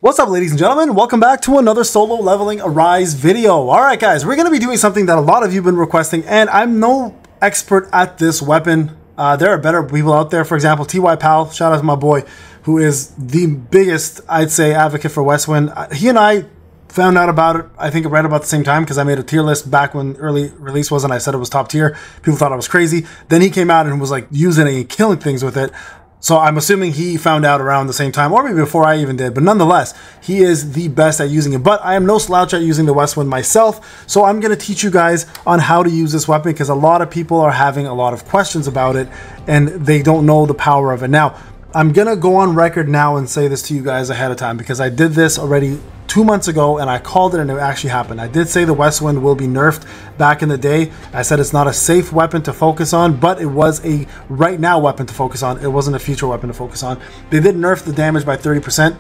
What's up, ladies and gentlemen? Welcome back to another solo leveling Arise video. All right, guys, we're going to be doing something that a lot of you have been requesting, and I'm no expert at this weapon. There are better people out there. For example, TY Pal, shout out to my boy, who is the biggest, I'd say, advocate for Westwind. He and I found out about it, I think, right about the same time, because I made a tier list back when early release was, and I said it was top tier. People thought I was crazy. Then he came out and was like using it and killing things with it. So I'm assuming he found out around the same time, or maybe before I even did. But nonetheless, he is the best at using it. But I am no slouch at using the Westwind myself. So I'm going to teach you guys on how to use this weapon, because a lot of people are having a lot of questions about it, and they don't know the power of it. Now, I'm going to go on record now and say this to you guys ahead of time, because I did this already 2 months ago and I called it, and it actually happened. I did say the Westwind will be nerfed back in the day. I said it's not a safe weapon to focus on, but it was a right now weapon to focus on. It wasn't a future weapon to focus on. They did nerf the damage by 30%.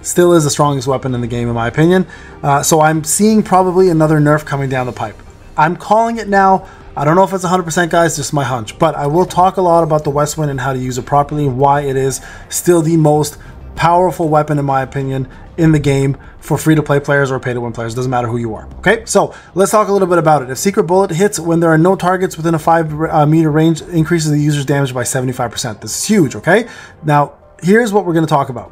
Still is the strongest weapon in the game, in my opinion. So I'm seeing probably another nerf coming down the pipe. I'm calling it now. I don't know if it's 100%, guys, just my hunch, but I will talk a lot about the Westwind and how to use it properly, and why it is still the most powerful weapon, in my opinion, in the game for free-to-play players or pay-to-win players. Doesn't matter who you are. Okay, so let's talk a little bit about it. If Secret Bullet hits when there are no targets within a 5 meter range, increases the user's damage by 75%. This is huge. Okay, now here's what we're going to talk about: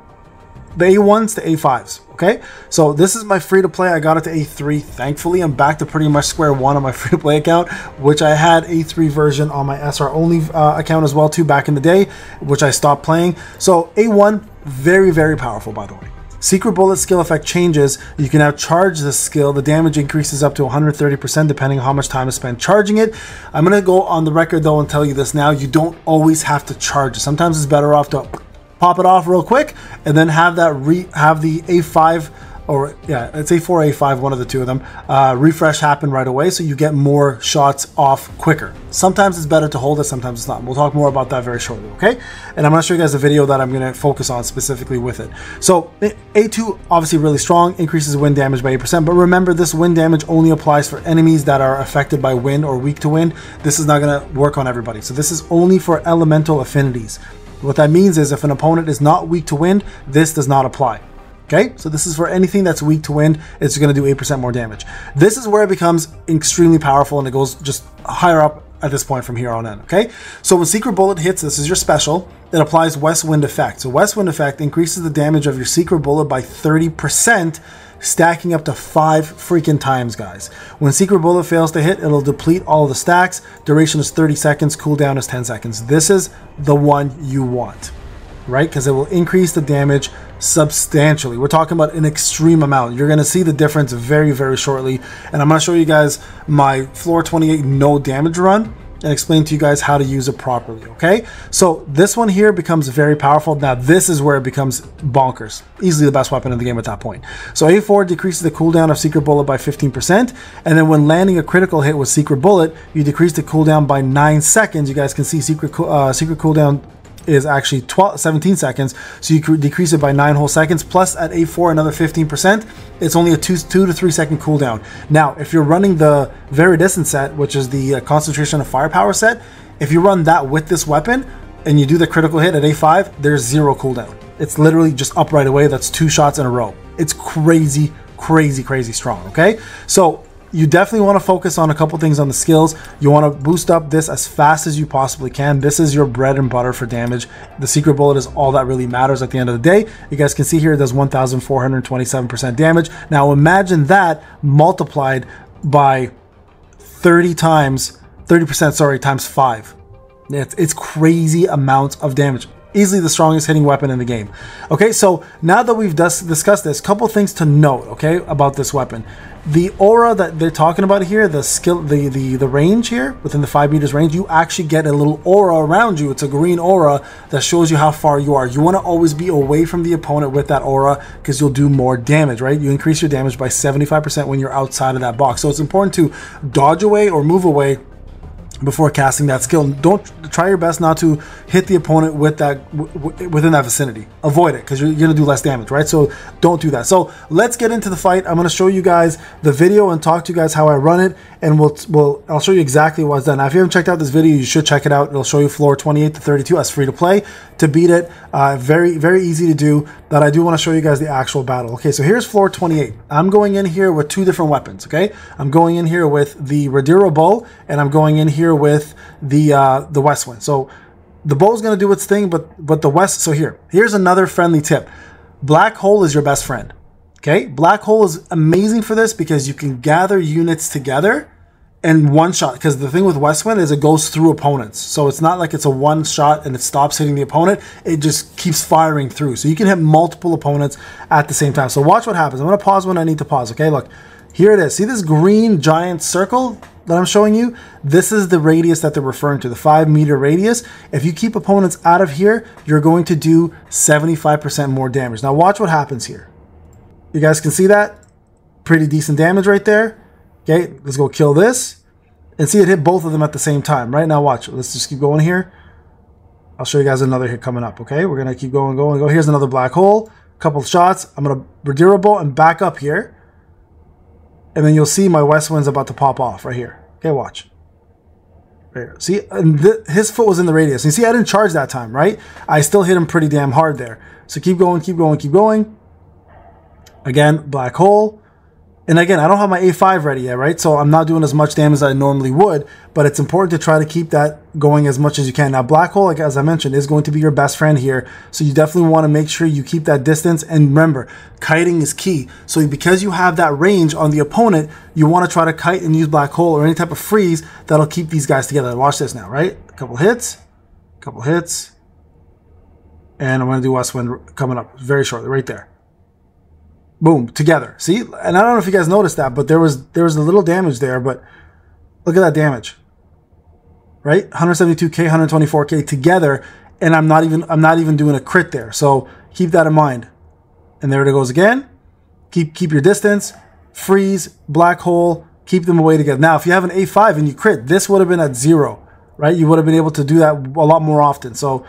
the A1s to A5s. Okay, so this is my free-to-play. I got it to A3. Thankfully, I'm back to pretty much square one on my free-to-play account, which I had A3 version on my SR only account as well too back in the day, which I stopped playing. So A1, very, very powerful, by the way. Secret Bullet skill effect changes. You can now charge this skill. The damage increases up to 130% depending on how much time is spent charging it. I'm going to go on the record though and tell you this now: you don't always have to charge it. Sometimes it's better off to pop it off real quick and then have that have the A5, or yeah, it's A4, A5, one of the two of them, refresh happen right away, so you get more shots off quicker. Sometimes it's better to hold it, sometimes it's not. We'll talk more about that very shortly, okay? And I'm going to show you guys a video that I'm going to focus on specifically with it. So A2, obviously really strong, increases wind damage by 8%, but remember, this wind damage only applies for enemies that are affected by wind or weak to wind. This is not going to work on everybody. So this is only for elemental affinities. What that means is if an opponent is not weak to wind, this does not apply. Okay, so this is for anything that's weak to wind. It's going to do 8% more damage. This is where it becomes extremely powerful, and it goes just higher up at this point from here on in. Okay, so when Secret Bullet hits, this is your special. It applies Westwind effect. So Westwind effect increases the damage of your Secret Bullet by 30%, stacking up to 5 freaking times, guys. When Secret Bullet fails to hit, it'll deplete all of the stacks. Duration is 30 seconds. Cooldown is 10 seconds. This is the one you want, right? Because it will increase the damage substantially. We're talking about an extreme amount. You're going to see the difference very, very shortly. And I'm going to show you guys my floor 28 no damage run and explain to you guys how to use it properly. Okay, so this one here becomes very powerful. Now this is where it becomes bonkers. Easily the best weapon in the game at that point. So A4 decreases the cooldown of Secret Bullet by 15%, and then when landing a critical hit with Secret Bullet, you decrease the cooldown by 9 seconds. You guys can see secret cooldown is actually 17 seconds, so you could decrease it by 9 whole seconds. Plus at A4 another 15%. It's only a 2 to 3 second cooldown. Now if you're running the very distant set, which is the concentration of firepower set, if you run that with this weapon and you do the critical hit at A5, there's 0 cooldown. It's literally just up right away. That's 2 shots in a row. It's crazy, crazy, crazy strong. Okay, so you definitely want to focus on a couple things on the skills. You want to boost up this as fast as you possibly can. This is your bread and butter for damage. The Secret Bullet is all that really matters at the end of the day. You guys can see here it does 1,427% damage. Now imagine that multiplied by 30%, sorry, times 5. It's crazy amounts of damage. Easily the strongest hitting weapon in the game. Okay, so now that we've discussed this, couple things to note, okay, about this weapon. The aura that they're talking about here, the skill, the range here, within the 5 meters range, you actually get a little aura around you. It's a green aura that shows you how far you are. You want to always be away from the opponent with that aura, because you'll do more damage, right? You increase your damage by 75% when you're outside of that box. So it's important to dodge away or move away before casting that skill. Don't try your best not to hit the opponent with that within that vicinity. Avoid it, because you're gonna do less damage, right? So don't do that. So let's get into the fight. I'm gonna show you guys the video and talk to you guys how I run it, and I'll show you exactly what's done. Now, if you haven't checked out this video, you should check it out. It'll show you floor 28 to 32 as free to play. To beat it, very, very easy to do. that I do want to show you guys the actual battle. Okay, so here's floor 28. I'm going in here with two different weapons, okay? I'm going in here with the reroll bow, and I'm going in here with the west wind. So the bow is going to do its thing, but the west, so here's another friendly tip. Black hole is your best friend, okay? Black hole is amazing for this because you can gather units together in one shot, because the thing with Westwind is it goes through opponents. So it's not like it's a one shot and it stops hitting the opponent. It just keeps firing through. So you can hit multiple opponents at the same time. So watch what happens. I'm going to pause when I need to pause. Okay, look. Here it is. See this green giant circle that I'm showing you? This is the radius that they're referring to, the 5-meter radius. If you keep opponents out of here, you're going to do 75% more damage. Now watch what happens here. You guys can see that? Pretty decent damage right there. Okay, let's go kill this. And see, it hit both of them at the same time. Right now, watch. Let's just keep going here. I'll show you guys another hit coming up, okay? We're going to keep going. Here's another black hole. Couple of shots. I'm going to reroll and back up here. And then you'll see my west wind's about to pop off right here. Okay, watch. Right here. See, and his foot was in the radius. You see, I didn't charge that time, right? I still hit him pretty damn hard there. So keep going, keep going, keep going. Again, black hole. And again, I don't have my A5 ready yet, right? So I'm not doing as much damage as I normally would, but it's important to try to keep that going as much as you can. Now, black hole, like as I mentioned, is going to be your best friend here. So you definitely want to make sure you keep that distance. And remember, kiting is key. So because you have that range on the opponent, you want to try to kite and use black hole or any type of freeze that'll keep these guys together. Watch this now, right? A couple hits. And I'm going to do Westwind coming up very shortly, right there. Boom, together. See? And I don't know if you guys noticed that, but there was a little damage there, but look at that damage. Right? 172k, 124k together, and I'm not even doing a crit there. So keep that in mind. And there it goes again. Keep your distance, freeze, black hole, keep them away together. Now, if you have an A5 and you crit, this would have been at 0, right? You would have been able to do that a lot more often. So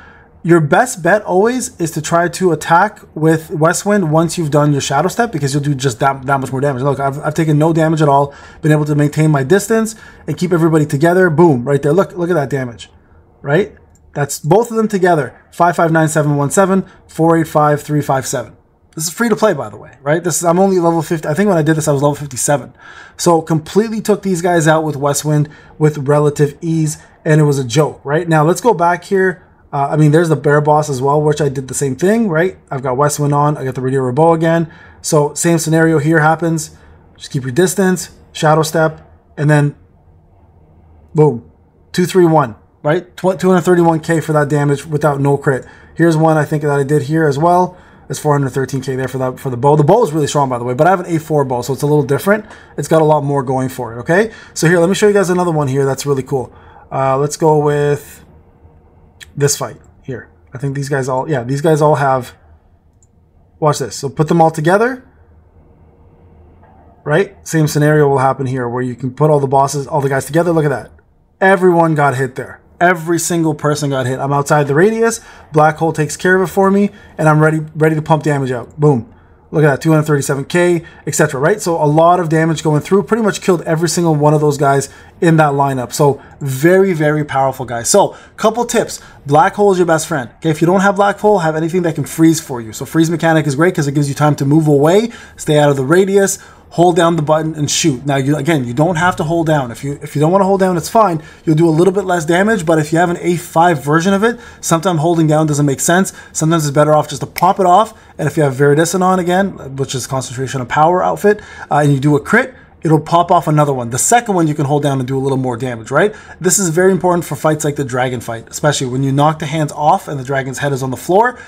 your best bet always is to try to attack with Westwind once you've done your Shadow Step, because you'll do just that much more damage. Look, I've taken no damage at all, been able to maintain my distance and keep everybody together. Boom, right there. Look at that damage, right? That's both of them together. 559717, 485357. This is free to play, by the way, right? I'm only level 50. I think when I did this, I was level 57. So completely took these guys out with Westwind with relative ease, and it was a joke, right? Now let's go back here. I mean, there's the bear boss as well, which I did the same thing, right? I've got Westwind on. I got the reroll bow again. So same scenario here happens. Just keep your distance, Shadow Step, and then boom, 231, right? 231k for that damage without no crit. Here's one I think that I did here as well. It's 413k there for the bow. The bow is really strong, by the way, but I have an A4 bow, so it's a little different. It's got a lot more going for it, okay? So here, let me show you guys another one here that's really cool. Let's go with this fight here. I think these guys all have, watch this. So put them all together, right? Same scenario will happen here where you can put all the guys together. Look at that. Everyone got hit there. Every single person got hit. I'm outside the radius. Black hole takes care of it for me, and I'm ready to pump damage out. Boom. Look at that, 237k, etc. Right? So a lot of damage going through. Pretty much killed every single one of those guys in that lineup. So very, very powerful, guys. So couple tips. Black hole is your best friend. Okay, if you don't have black hole, have anything that can freeze for you. So freeze mechanic is great because it gives you time to move away, stay out of the radius, hold down the button and shoot. Now, you don't have to hold down. If you don't want to hold down, it's fine. You'll do a little bit less damage, but if you have an A5 version of it, sometimes holding down doesn't make sense. Sometimes it's better off just to pop it off. And if you have Viridescent on again, which is concentration of power outfit, and you do a crit, it'll pop off another one. The second one you can hold down and do a little more damage, right? This is very important for fights like the dragon fight, especially when you knock the hands off and the dragon's head is on the floor.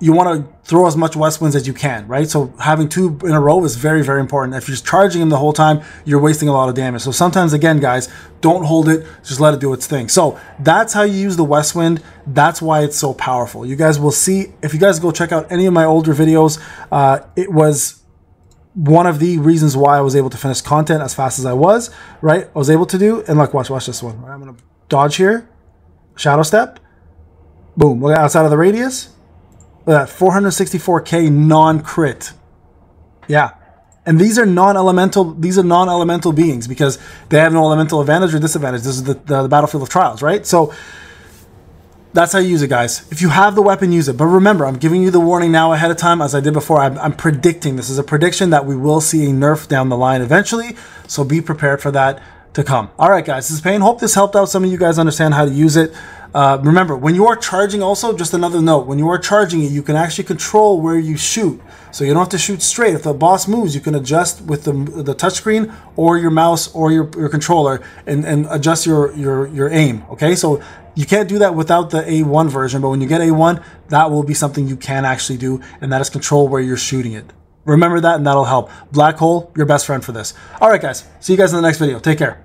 You want to throw as much Westwinds as you can, right? So having 2 in a row is very, very important. If you're just charging him the whole time, you're wasting a lot of damage. So sometimes, again, guys, don't hold it. Just let it do its thing. So that's how you use the Westwind. That's why it's so powerful. You guys will see, if you guys go check out any of my older videos, it was one of the reasons why I was able to finish content as fast as I was, right? I was able to do, and look, watch this one. I'm going to dodge here, Shadow Step, boom, look outside of the radius. Look at that, 464k non-crit. Yeah. And these are non-elemental beings because they have no elemental advantage or disadvantage. This is the battlefield of trials, right? So That's how you use it, guys. If you have the weapon, use it. But remember, I'm giving you the warning now ahead of time, as I did before. I'm predicting. This is a prediction that we will see a nerf down the line eventually. So be prepared for that to come. All right, guys, this is Payne. Hope this helped out some of you guys understand how to use it. Remember, when you are charging also, just another note, when you are charging it, you can actually control where you shoot. So you don't have to shoot straight. If the boss moves, you can adjust with the touchscreen or your mouse or your controller and adjust your aim, okay? So you can't do that without the A1 version, but when you get A1, that will be something you can actually do, and that is control where you're shooting it. Remember that, and that'll help. Black hole, your best friend for this. All right, guys. See you guys in the next video. Take care.